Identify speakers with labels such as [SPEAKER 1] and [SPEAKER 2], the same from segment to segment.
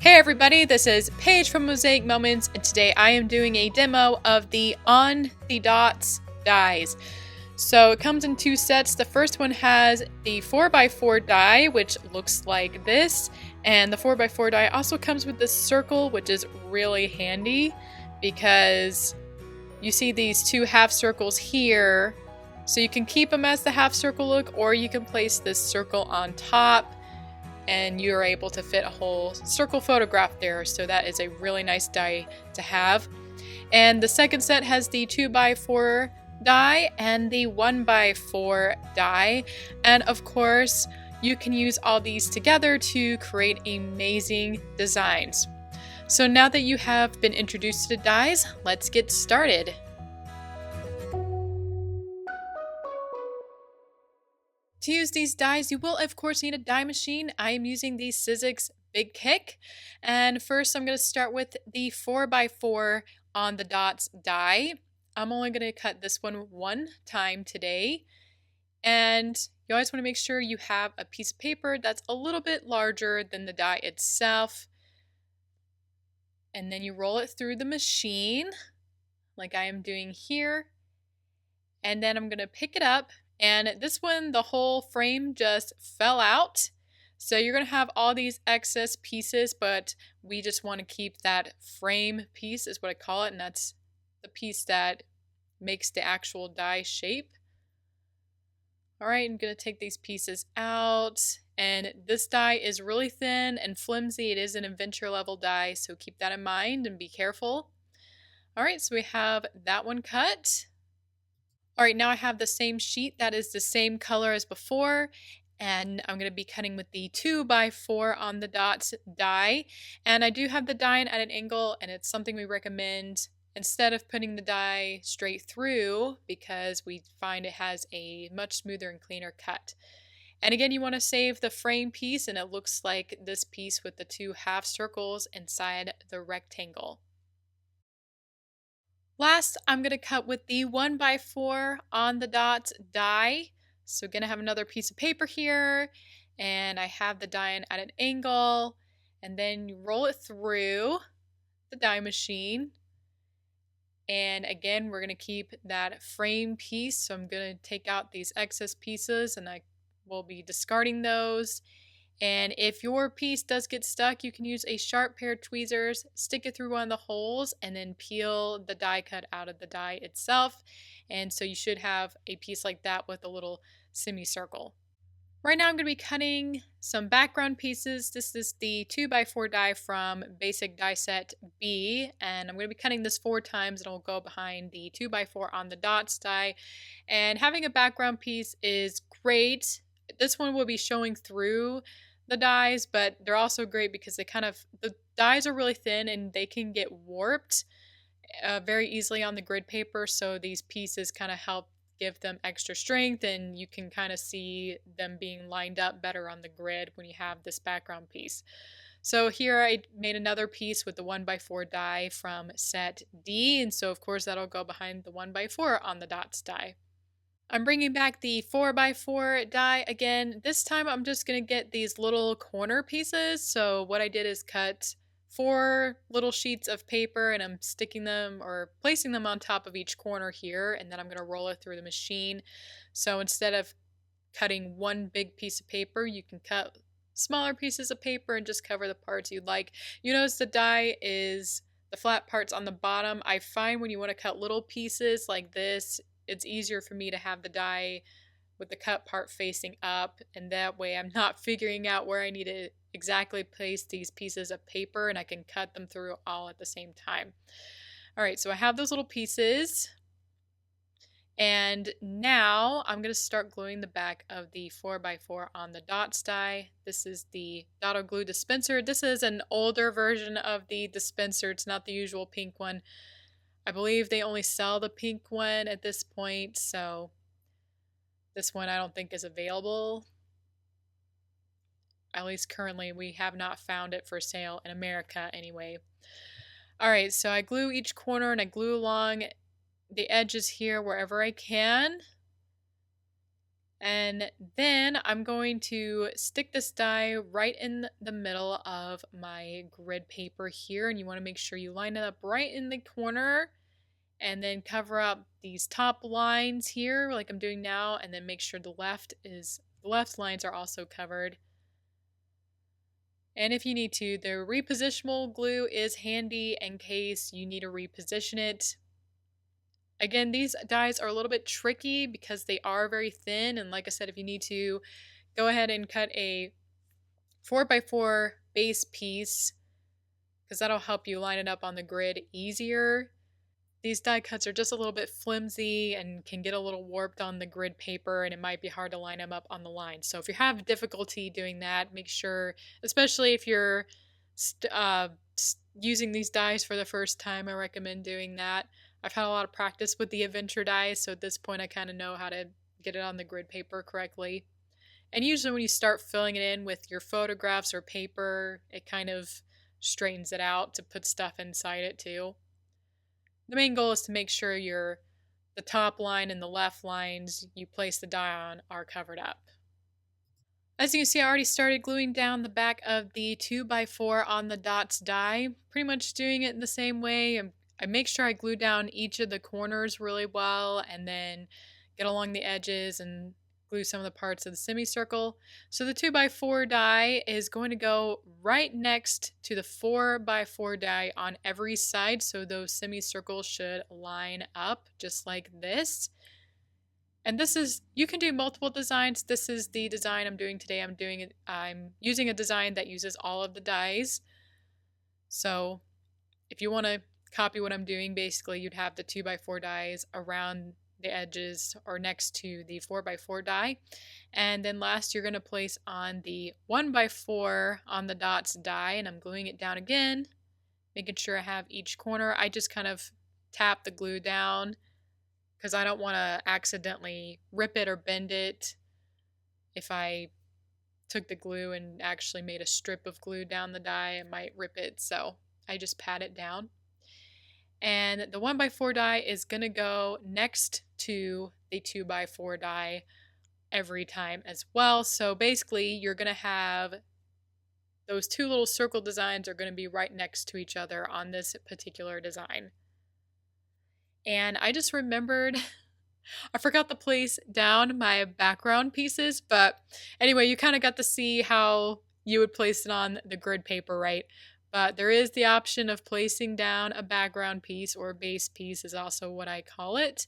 [SPEAKER 1] Hey everybody, this is Paige from Mosaic Moments, and today I am doing a demo of the On the Dots dies. So it comes in two sets. The first one has the 4x4 die, which looks like this, and the 4x4 die also comes with this circle, which is really handy because you see these two half circles here, so you can keep them as the half circle look, or you can place this circle on top and you're able to fit a whole circle photograph there, so that is a really nice die to have. And the second set has the 2x4 die and the 1x4 die, and of course you can use all these together to create amazing designs. So now that you have been introduced to dies, let's get started. To use these dies, you will of course need a die machine. I am using the Sizzix BigKick. And first I'm going to start with the 4x4 on the dots die. I'm only going to cut this one time today. And you always want to make sure you have a piece of paper that's a little bit larger than the die itself. And then you roll it through the machine like I am doing here. And then I'm going to pick it up. And this one, the whole frame just fell out. So you're going to have all these excess pieces, but we just want to keep that frame piece is what I call it. And that's the piece that makes the actual die shape. All right, I'm going to take these pieces out. And this die is really thin and flimsy. It is an adventure level die, so keep that in mind and be careful. All right, so we have that one cut. All right, now I have the same sheet that is the same color as before, and I'm going to be cutting with the 2x4 on the dots die. And I do have the die at an angle, and it's something we recommend instead of putting the die straight through because we find it has a much smoother and cleaner cut. And again, you want to save the frame piece, and it looks like this piece with the two half circles inside the rectangle. Last, I'm going to cut with the 1x4 on the dots die. So going to have another piece of paper here, and I have the die at an angle, and then you roll it through the die machine. And again, we're going to keep that frame piece. So I'm going to take out these excess pieces, and I will be discarding those. And if your piece does get stuck, you can use a sharp pair of tweezers, stick it through one of the holes, and then peel the die cut out of the die itself. And so you should have a piece like that with a little semicircle. Right now I'm going to be cutting some background pieces. This is the 2x4 die from Basic Die Set B, and I'm going to be cutting this 4 times, and it'll go behind the 2x4 on the dots die. And having a background piece is great. This one will be showing through the dies, but they're also great because the dies are really thin and they can get warped very easily on the grid paper, so these pieces kind of help give them extra strength, and you can kind of see them being lined up better on the grid when you have this background piece. So here I made another piece with the 1x4 die from set D, and so of course that'll go behind the 1x4 on the dots die. I'm bringing back the 4x4 die again. This time I'm just going to get these little corner pieces. So what I did is cut 4 little sheets of paper, and I'm sticking them or placing them on top of each corner here, and then I'm going to roll it through the machine. So instead of cutting one big piece of paper, you can cut smaller pieces of paper and just cover the parts you'd like. You notice the die is the flat parts on the bottom. I find when you want to cut little pieces like this, it's easier for me to have the die with the cut part facing up, and that way I'm not figuring out where I need to exactly place these pieces of paper, and I can cut them through all at the same time. All right, so I have those little pieces, and now I'm going to start gluing the back of the 4x4 on the dots die. This is the Dotto glue dispenser. This is an older version of the dispenser. It's not the usual pink one. I believe they only sell the pink one at this point, so this one I don't think is available. At least currently we have not found it for sale in America anyway. Alright, so I glue each corner, and I glue along the edges here wherever I can. And then I'm going to stick this die right in the middle of my grid paper here. And you want to make sure you line it up right in the corner and then cover up these top lines here like I'm doing now. And then make sure the left lines are also covered. And if you need to, the repositionable glue is handy in case you need to reposition it. Again, these dies are a little bit tricky because they are very thin, and like I said, if you need to, go ahead and cut a 4x4 base piece because that'll help you line it up on the grid easier. These die cuts are just a little bit flimsy and can get a little warped on the grid paper, and it might be hard to line them up on the line. So if you have difficulty doing that, make sure, especially if you're using these dies for the first time, I recommend doing that. I've had a lot of practice with the adventure dies, so at this point I kind of know how to get it on the grid paper correctly. And usually when you start filling it in with your photographs or paper, it kind of straightens it out to put stuff inside it too. The main goal is to make sure the top line and the left lines you place the die on are covered up. As you can see, I already started gluing down the back of the 2x4 on the dots die. Pretty much doing it in the same way. I make sure I glue down each of the corners really well and then get along the edges and glue some of the parts of the semicircle. So the 2x4 die is going to go right next to the 4x4 die on every side, so those semicircles should line up just like this. And this is, you can do multiple designs. This is the design I'm doing today. I'm using a design that uses all of the dies. So if you want to copy what I'm doing, basically you'd have the 2x4 dies around the edges or next to the 4x4 die. And then last you're going to place on the 1x4 on the dots die, and I'm gluing it down again, making sure I have each corner. I just kind of tap the glue down because I don't want to accidentally rip it or bend it if I took the glue and actually made a strip of glue down the die. I might rip it, so I just pat it down. And the 1x4 die is going to go next to the 2x4 die every time as well. So basically you're going to have those two little circle designs are going to be right next to each other on this particular design. And I just remembered I forgot to place down my background pieces, but anyway, you kind of got to see how you would place it on the grid paper, right? But there is the option of placing down a background piece, or a base piece is also what I call it.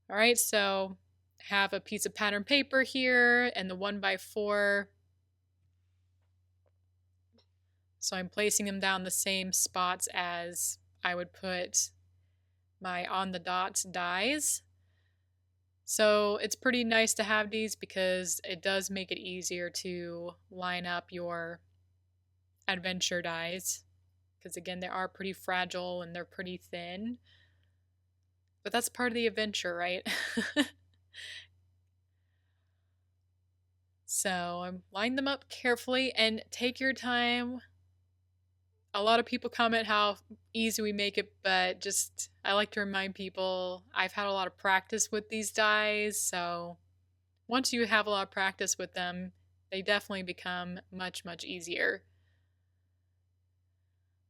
[SPEAKER 1] All right, so I have a piece of pattern paper here and the 1x4. So I'm placing them down the same spots as I would put my on the dots dies. So it's pretty nice to have these because it does make it easier to line up your adventure dies. Because again, they are pretty fragile and they're pretty thin. But that's part of the adventure, right? So I'm line them up carefully and take your time. A lot of people comment how easy we make it, but just I like to remind people I've had a lot of practice with these dies, so once you have a lot of practice with them, they definitely become much, much easier.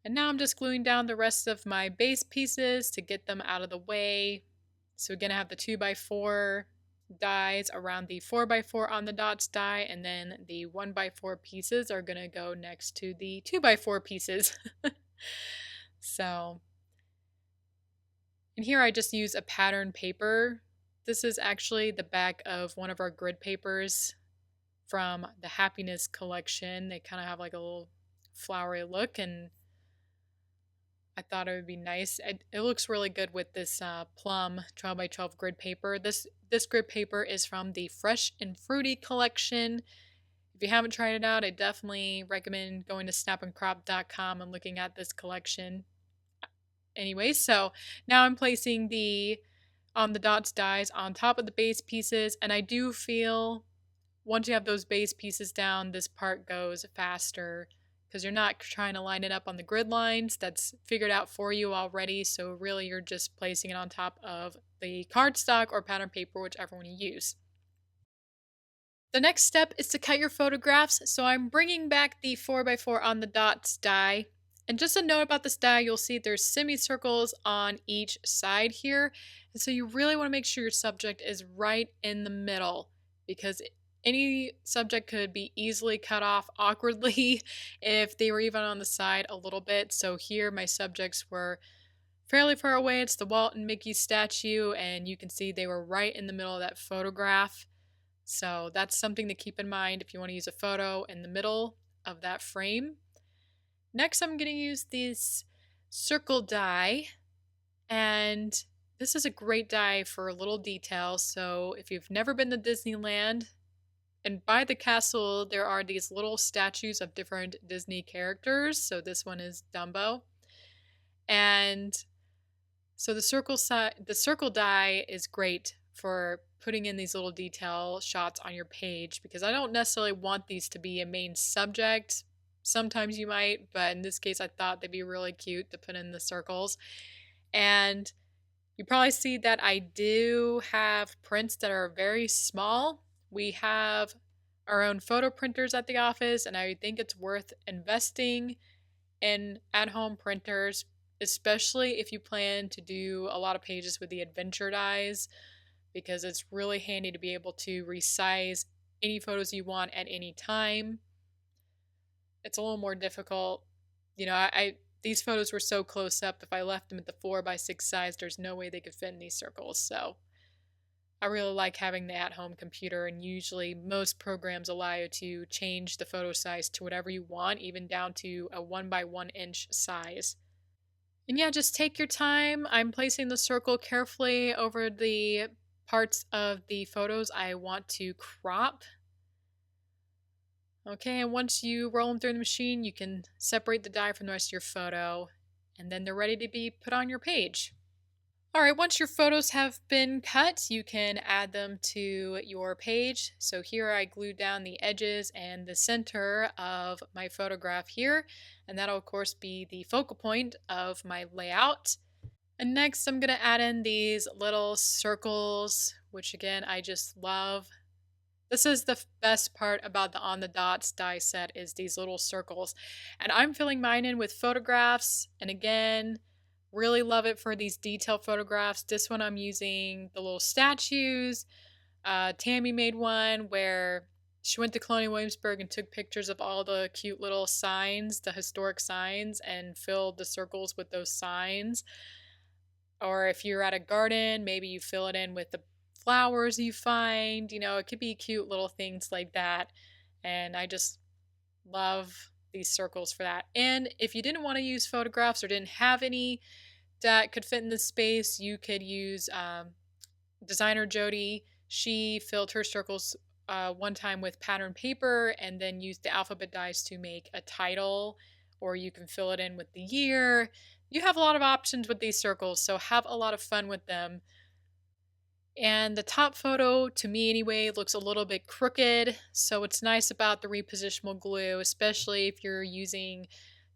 [SPEAKER 1] And now I'm just gluing down the rest of my base pieces to get them out of the way. So we're going to have the 2x4 dies around the 4x4 on the dots die, and then the 1x4 pieces are going to go next to the 2x4 pieces. So, and here I just use a pattern paper. This is actually the back of one of our grid papers from the Happiness collection. They kind of have like a little flowery look, and I thought it would be nice. It looks really good with this Plum 12x12 grid paper. This grid paper is from the Fresh and Fruity collection. If you haven't tried it out, I definitely recommend going to snapandcrop.com and looking at this collection. Anyway, so now I'm placing the on the dots dies on top of the base pieces, and I do feel once you have those base pieces down, this part goes faster because you're not trying to line it up on the grid lines. That's figured out for you already. So really you're just placing it on top of the cardstock or pattern paper, whichever one you use. The next step is to cut your photographs, so I'm bringing back the 4x4 on the dots die. And just a note about this die, you'll see there's semicircles on each side here. And so you really want to make sure your subject is right in the middle, because any subject could be easily cut off awkwardly if they were even on the side a little bit. So here my subjects were fairly far away. It's the Walt and Mickey statue, and you can see they were right in the middle of that photograph. So that's something to keep in mind if you want to use a photo in the middle of that frame. Next, I'm going to use this circle die, and this is a great die for little details. So if you've never been to Disneyland, and by the castle there are these little statues of different Disney characters. So this one is Dumbo. And so the circle die is great for putting in these little detail shots on your page, because I don't necessarily want these to be a main subject. Sometimes you might, but in this case I thought they'd be really cute to put in the circles. And you probably see that I do have prints that are very small. We have our own photo printers at the office, and I think it's worth investing in at-home printers, especially if you plan to do a lot of pages with the adventure dies, because it's really handy to be able to resize any photos you want at any time. It's a little more difficult. You know, these photos were so close up, if I left them at the 4x6 size, there's no way they could fit in these circles. So I really like having the at-home computer, and usually most programs allow you to change the photo size to whatever you want, even down to a 1x1 inch size. And yeah, just take your time. I'm placing the circle carefully over the parts of the photos I want to crop. Okay, and once you roll them through the machine, you can separate the die from the rest of your photo, and then they're ready to be put on your page. Alright, once your photos have been cut, you can add them to your page. So here I glued down the edges and the center of my photograph here, and that'll of course be the focal point of my layout. And next I'm going to add in these little circles, which again I just love. This is the best part about the On the Dots die set, is these little circles. And I'm filling mine in with photographs, and again, really love it for these detail photographs. This one I'm using the little statues. Tammy made one where she went to Colonial Williamsburg and took pictures of all the cute little signs, the historic signs, and filled the circles with those signs. Or if you're at a garden, maybe you fill it in with the flowers you find. You know, it could be cute little things like that. And I just love these circles for that. And if you didn't want to use photographs or didn't have any that could fit in this space, you could use designer Jody. She filled her circles one time with pattern paper and then used the alphabet dies to make a title, or you can fill it in with the year. You have a lot of options with these circles, so have a lot of fun with them. And the top photo, to me anyway, looks a little bit crooked. So what's nice about the repositionable glue, especially if you're using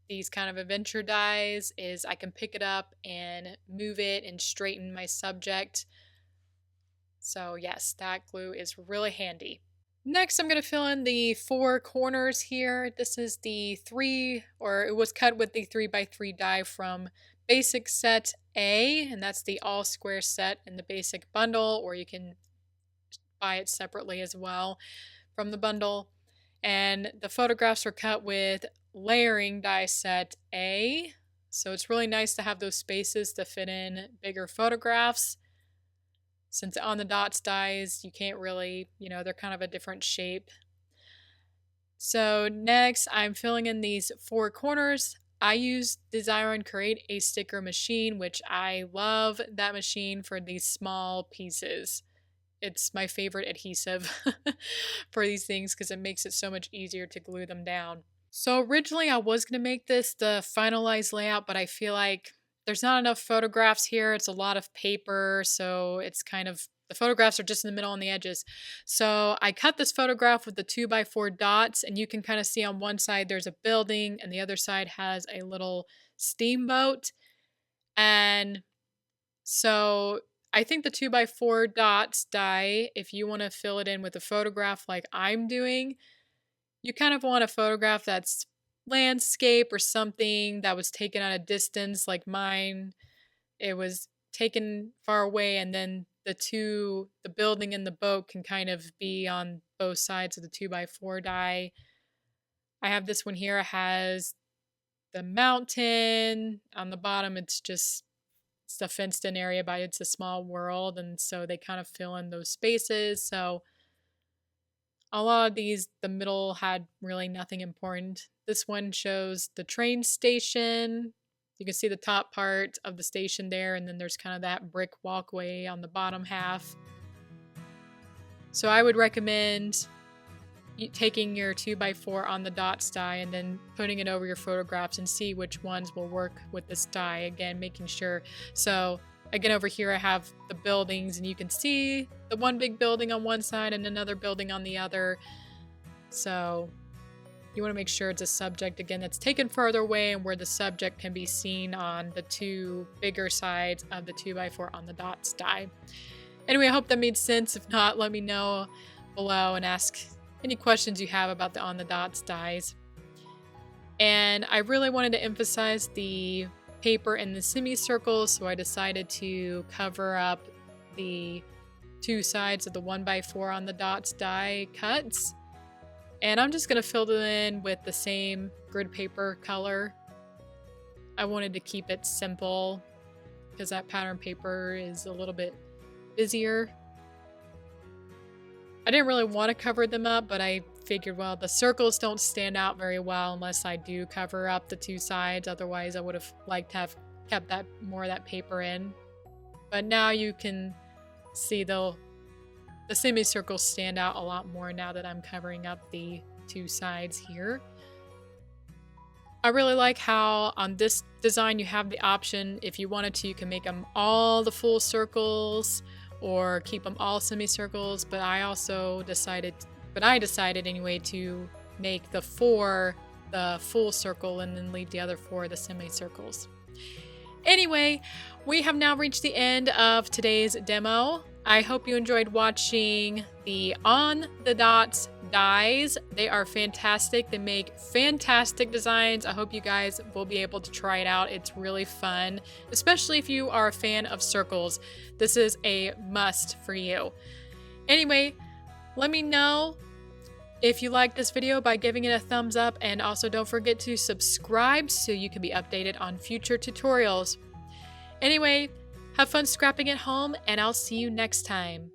[SPEAKER 1] these kind of adventure dies, is I can pick it up and move it and straighten my subject. So yes, that glue is really handy. Next, I'm going to fill in the 4 corners here. This is the 3, or it was cut with the 3x3 die from Basic Set A, and that's the all square set in the basic bundle, or you can buy it separately as well from the bundle. And the photographs are cut with layering die set A, so it's really nice to have those spaces to fit in bigger photographs. Since On the Dots dies, you can't really, you know, they're kind of a different shape. So next, I'm filling in these 4 corners. I use Desire and Create a sticker machine, which I love that machine for these small pieces. It's my favorite adhesive for these things because it makes it so much easier to glue them down. So originally I was going to make this the finalized layout, but I feel like there's not enough photographs here. It's a lot of paper, so it's kind of, the photographs are just in the middle on the edges. So I cut this photograph with the 2x4 dots, and you can kind of see on one side there's a building and the other side has a little steamboat. And so I think the 2x4 dots die, if you want to fill it in with a photograph like I'm doing, you kind of want a photograph that's landscape or something that was taken at a distance like mine. It was taken far away, and then the building and the boat can kind of be on both sides of the 2x4 die. I have this one here. It has the mountain on the bottom. It's a fenced in area, but it's a small world, and so they kind of fill in those spaces. So a lot of these, the middle had really nothing important. This one shows the train station. You can see the top part of the station there, and then there's kind of that brick walkway on the bottom half. So I would recommend taking your 2x4 on the dots die and then putting it over your photographs and see which ones will work with this die. Again, making sure. So again, over here I have the buildings, and you can see the one big building on one side and another building on the other. So you want to make sure it's a subject, again, that's taken further away and where the subject can be seen on the two bigger sides of the 2x4 on the dots die. Anyway, I hope that made sense. If not, let me know below and ask any questions you have about the on the dots dies. And I really wanted to emphasize the paper and the semicircles, so I decided to cover up the two sides of the 1x4 on the dots die cuts. And I'm just going to fill it in with the same grid paper color. I wanted to keep it simple because that pattern paper is a little bit busier. I didn't really want to cover them up, but I figured, well, the circles don't stand out very well unless I do cover up the two sides. Otherwise, I would have liked to have kept that more of that paper in. But now you can see the semicircles stand out a lot more now that I'm covering up the two sides here. I really like how on this design you have the option, if you wanted to, you can make them all the full circles or keep them all semicircles, but I decided anyway to make the 4 the full circle and then leave the other 4 the semicircles. Anyway, we have now reached the end of today's demo. I hope you enjoyed watching the on the dots dies. They are fantastic. They make fantastic designs. I hope you guys will be able to try it out. It's really fun, especially if you are a fan of circles. This is a must for you. Anyway, let me know if you like this video by giving it a thumbs up, and also don't forget to subscribe so you can be updated on future tutorials. Anyway, have fun scrapping at home, and I'll see you next time.